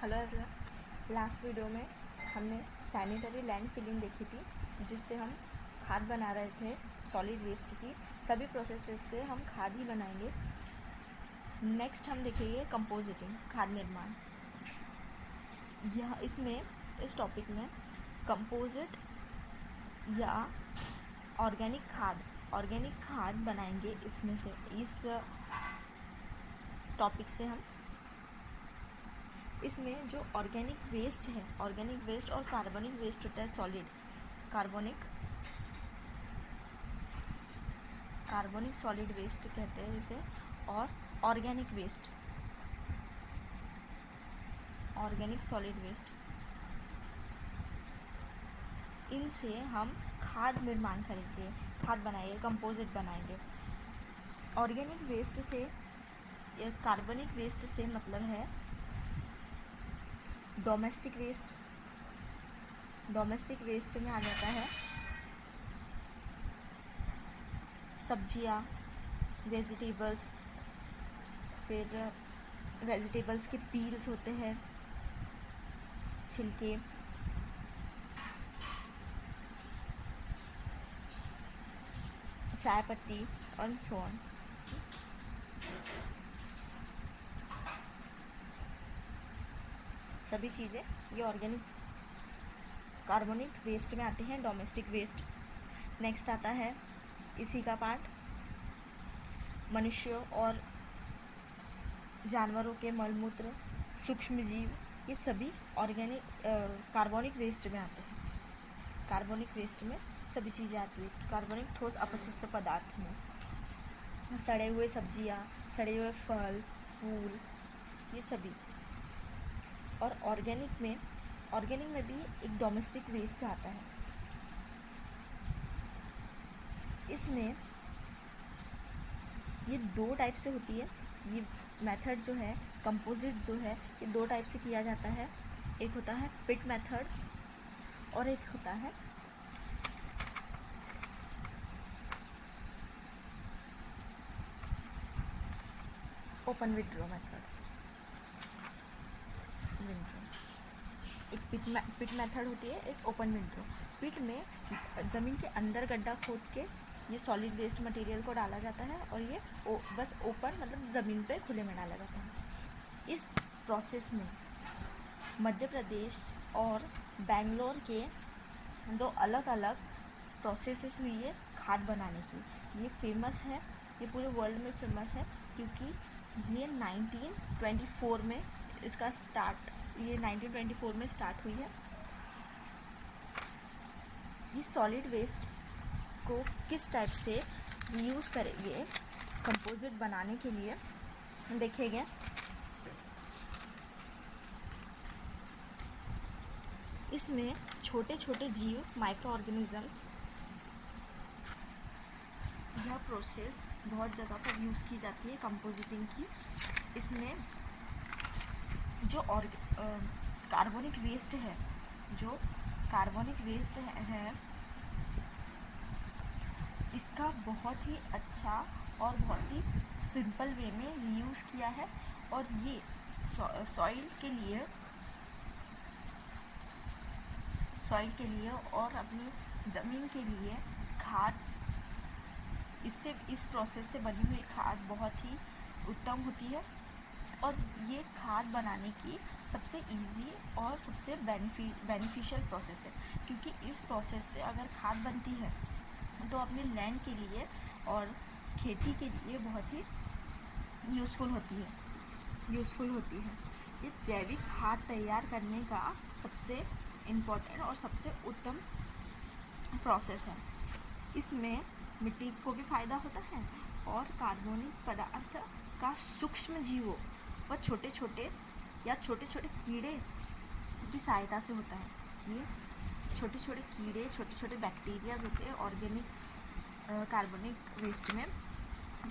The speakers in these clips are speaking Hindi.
Hello everyone. लास्ट वीडियो में हमने सैनिटरी लैंड फिलिंग देखी थी, जिससे हम खाद बना रहे थे सॉलिड वेस्ट की। सभी प्रोसेसेस से हम खाद ही बनाएंगे। नेक्स्ट हम देखेंगे कंपोजिटिंग, खाद निर्माण। यह इस टॉपिक में कंपोजिट या ऑर्गेनिक खाद बनाएंगे। इसमें से इस टॉपिक से हम इसमें जो ऑर्गेनिक वेस्ट और कार्बनिक वेस्ट होता है सॉलिड, कार्बनिक सॉलिड वेस्ट कहते हैं इसे, और ऑर्गेनिक सॉलिड वेस्ट, इनसे हम खाद निर्माण करेंगे, खाद बनाएंगे, कंपोजिट बनाएंगे। ऑर्गेनिक वेस्ट से या कार्बनिक वेस्ट से मतलब है डोमेस्टिक वेस्ट में आ जाता है सब्जियां, वेजिटेबल्स, फिर वेजिटेबल्स के पील्स होते हैं, छिलके, चाय पत्ती और सो ऑन। सभी चीज़ें ये ऑर्गेनिक कार्बनिक वेस्ट में आते हैं, डोमेस्टिक वेस्ट। नेक्स्ट आता है इसी का पार्ट मनुष्यों और जानवरों के मलमूत्र, सूक्ष्म जीव, ये सभी ऑर्गेनिक कार्बनिक वेस्ट में आते हैं। कार्बनिक वेस्ट में सभी चीज़ें आती हैं। कार्बनिक ठोस अपशिष्ट पदार्थ में सड़े हुए सब्जियां, सड़े हुए फल फूल, ये सभी। और ऑर्गेनिक में भी एक डोमेस्टिक वेस्ट आता है। इसमें ये दो टाइप से होती है। ये मेथड जो है, कंपोजिट जो है, ये दो टाइप से किया जाता है। एक होता है पिट मेथड और एक होता है ओपन विड्रॉ मेथड। एक पिट मेथड होती है, एक ओपन विड्रॉ। पिट में ज़मीन के अंदर गड्ढा खोद के ये सॉलिड वेस्ट मटेरियल को डाला जाता है और ये बस ओपन मतलब ज़मीन पे खुले में डाला जाता है। इस प्रोसेस में मध्य प्रदेश और बेंगलोर के दो अलग अलग प्रोसेसेस हुई है खाद बनाने की। ये फेमस है, ये पूरे वर्ल्ड में फेमस है, क्योंकि ये 1924 में इसका ये 1924 में स्टार्ट हुई है। ये सॉलिड वेस्ट को किस टाइप से यूज़ करेंगे कंपोजिट बनाने के लिए देखेंगे। इसमें छोटे छोटे जीव, माइक्रो ऑर्गेनिजम्स, यह प्रोसेस बहुत जगह पर यूज़ की जाती है कंपोजिटिंग की। इसमें जो कार्बनिक वेस्ट है, इसका बहुत ही अच्छा और बहुत ही सिंपल वे में रीयूज़ किया है। और ये सॉइल के लिए और अपनी ज़मीन के लिए खाद, इस प्रोसेस से बनी हुई खाद बहुत ही उत्तम होती है। और ये खाद बनाने की सबसे इजी और सबसे बेनिफिशियल प्रोसेस है, क्योंकि इस प्रोसेस से अगर खाद बनती है तो अपने लैंड के लिए और खेती के लिए बहुत ही यूज़फुल होती है। ये जैविक खाद तैयार करने का सबसे इम्पोर्टेंट और सबसे उत्तम प्रोसेस है। इसमें मिट्टी को भी फायदा होता है और कार्बनिक पदार्थ का सूक्ष्म जीवों व छोटे छोटे कीड़े की सहायता से होता है। ये छोटे छोटे कीड़े, छोटे छोटे बैक्टीरिया होते हैं ऑर्गेनिक कार्बनिक वेस्ट में,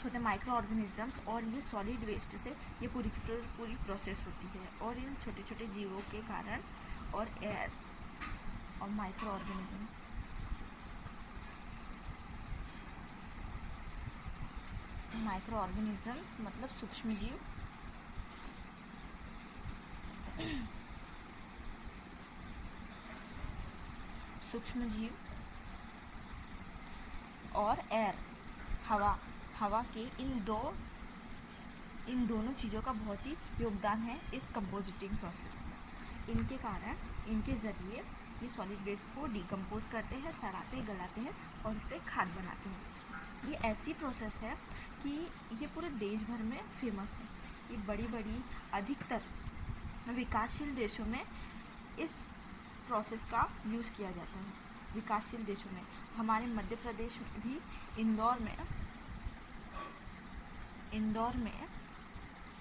छोटे माइक्रो ऑर्गेनिजम्स, और ये सॉलिड वेस्ट से ये पूरी प्रोसेस होती है। और इन छोटे छोटे जीवों के कारण और एयर और माइक्रो ऑर्गेनिजम्स मतलब सूक्ष्म जीव सूक्ष्म जीव और एयर, हवा के इन दोनों चीज़ों का बहुत ही योगदान है इस कंपोजिटिंग प्रोसेस में। इनके कारण, इनके ज़रिए ये सॉलिड वेस्ट को डिकम्पोज करते हैं, सड़ाते, गलाते हैं और इससे खाद बनाते हैं। ये ऐसी प्रोसेस है कि ये पूरे देश भर में फेमस है। ये बड़ी अधिकतर विकासशील देशों में इस प्रोसेस का यूज़ किया जाता है। विकासशील देशों में, हमारे मध्य प्रदेश में भी इंदौर में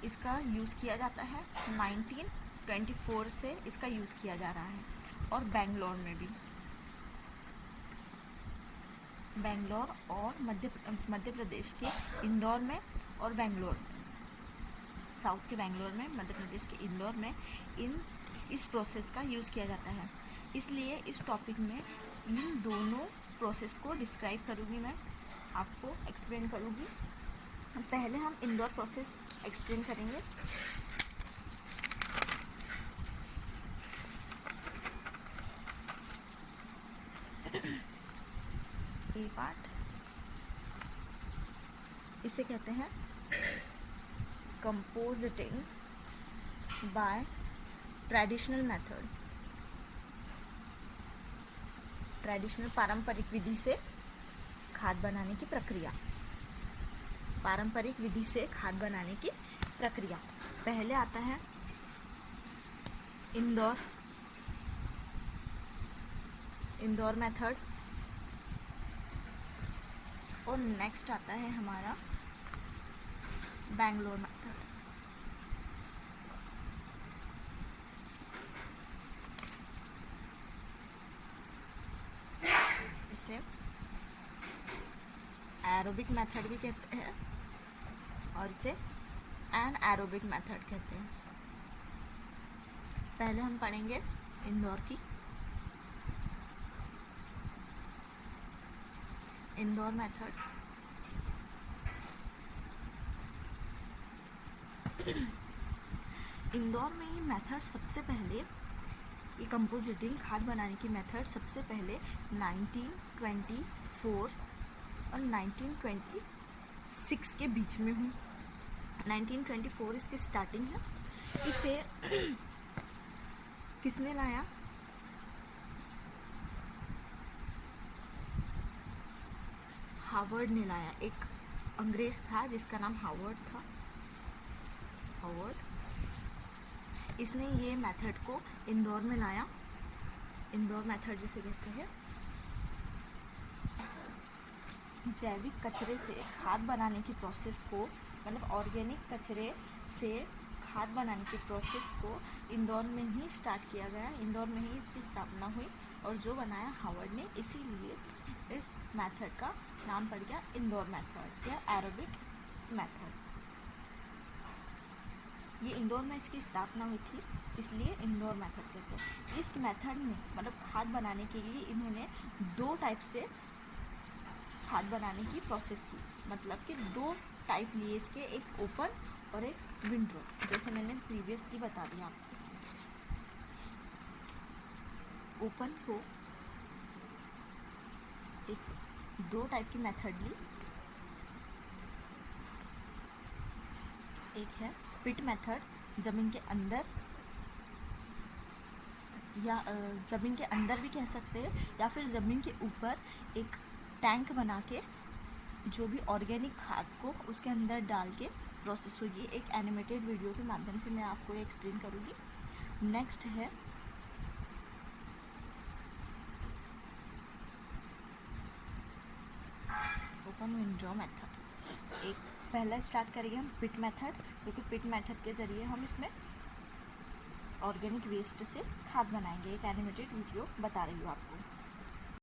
इसका यूज़ किया जाता है। 1924 से इसका यूज़ किया जा रहा है। और बेंगलोर में भी, बेंगलोर और मध्य प्रदेश के इंदौर में और बेंगलोर में, साउथ के बेंगलोर में, मध्य प्रदेश के इंदौर में इस प्रोसेस का यूज़ किया जाता है। इसलिए इस टॉपिक में इन दोनों प्रोसेस को डिस्क्राइब करूँगी, मैं आपको एक्सप्लेन करूँगी। पहले हम इंदौर प्रोसेस एक्सप्लेन करेंगे। ए पार्ट, इसे कहते हैं compositing by traditional method. Traditional, पारंपरिक विधि से खाद बनाने की प्रक्रिया। पारंपरिक विधि से खाद बनाने की प्रक्रिया। पहले आता है इंदौर मेथड और नेक्स्ट आता है हमारा बेंगलोर मेथड। इसे एरोबिक मेथड भी कहते हैं और इसे एनारोबिक मेथड कहते हैं। पहले हम पढ़ेंगे इंदौर मेथड। इंदौर में ये मेथड सबसे पहले, ये कंपोजिटिंग खाद बनाने की मेथड सबसे पहले 1924 और 1926 के बीच में हुई। 1924 इसकी स्टार्टिंग है। इसे किसने लाया? हावर्ड ने लाया। एक अंग्रेज था जिसका नाम हावर्ड था। इसने ये मेथड को इंदौर में लाया। इंदौर मेथड जिसे कहते हैं, जैविक कचरे से खाद बनाने की प्रोसेस को, मतलब ऑर्गेनिक कचरे से खाद बनाने की प्रोसेस को इंदौर में ही स्टार्ट किया गया। इंदौर में ही इसकी स्थापना हुई और जो बनाया हावर्ड ने, इसीलिए इस मेथड का नाम पड़ गया इंदौर मेथड या एरोबिक मेथड। ये इंदौर में इसकी स्थापना हुई थी, इसलिए इंदौर मेथड कहते हैं। इस मेथड में, मतलब खाद बनाने के लिए इन्होंने 2 टाइप से खाद बनाने की प्रोसेस की। मतलब कि 2 टाइप लिए इसके, एक ओपन और एक विंडो, जैसे मैंने प्रीवियसली बता दिया आपको। ओपन को एक 2 टाइप की मेथड ली। एक है पिट मेथड, ज़मीन के अंदर या ज़मीन के अंदर भी कह सकते हैं, या फिर ज़मीन के ऊपर एक टैंक बना के जो भी ऑर्गेनिक खाद को उसके अंदर डाल के प्रोसेस होगी। एक एनिमेटेड वीडियो के माध्यम से मैं आपको ये एक्सप्लेन करूँगी। नेक्स्ट है ओपन विंडो मेथड। एक पहला स्टार्ट करेंगे हम पिट मेथड, क्योंकि पिट मेथड के ज़रिए हम इसमें ऑर्गेनिक वेस्ट से खाद बनाएंगे। एक एनिमेटेड वीडियो बता रही हूँ आपको।